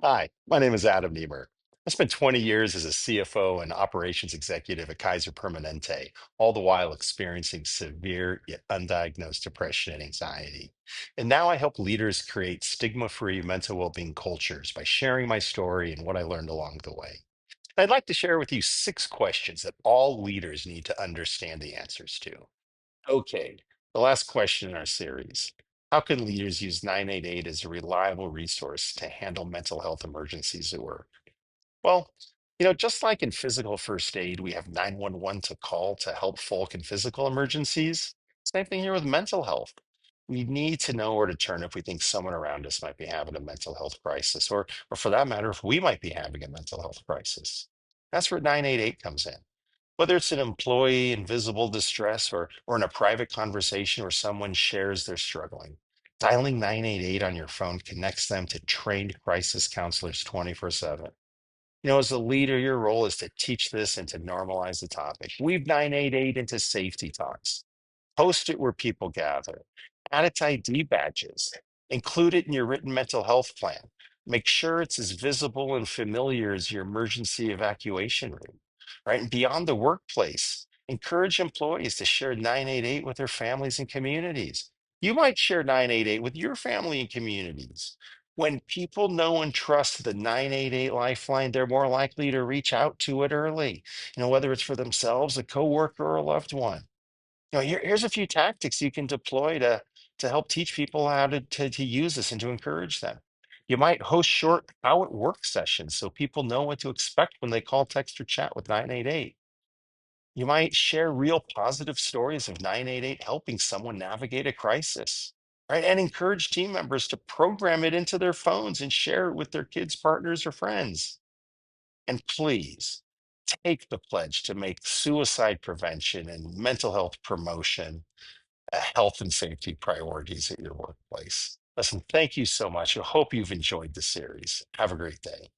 Hi, my name is Adam Nemer. I spent 20 years as a CFO and operations executive at Kaiser Permanente, all the while experiencing severe yet undiagnosed depression and anxiety. And now I help leaders create stigma-free mental well-being cultures by sharing my story and what I learned along the way. I'd like to share with you 6 questions that all leaders need to understand the answers to. Okay, the last question in our series. How can leaders use 988 as a reliable resource to handle mental health emergencies at work? Well, just like in physical first aid, we have 911 to call to help folk in physical emergencies. Same thing here with mental health. We need to know where to turn if we think someone around us might be having a mental health crisis, or for that matter, if we might be having a mental health crisis. That's where 988 comes in. Whether it's an employee in visible distress or in a private conversation where someone shares they're struggling, dialing 988 on your phone connects them to trained crisis counselors 24/7. As a leader, your role is to teach this and to normalize the topic. Weave 988 into safety talks. Post it where people gather. Add it to ID badges. Include it in your written mental health plan. Make sure it's as visible and familiar as your emergency evacuation route, right? And beyond the workplace, encourage employees to share 988 with their families and communities. You might share 988 with your family and communities. When people know and trust the 988 lifeline, they're more likely to reach out to it early, whether it's for themselves, a coworker, or a loved one. Here's a few tactics you can deploy to help teach people how to use this and to encourage them. You might host short how it works sessions so people know what to expect when they call, text, or chat with 988. You might share real positive stories of 988 helping someone navigate a crisis, right? And encourage team members to program it into their phones and share it with their kids, partners, or friends. And please take the pledge to make suicide prevention and mental health promotion health and safety priorities at your workplace. Listen, thank you so much. I hope you've enjoyed the series. Have a great day.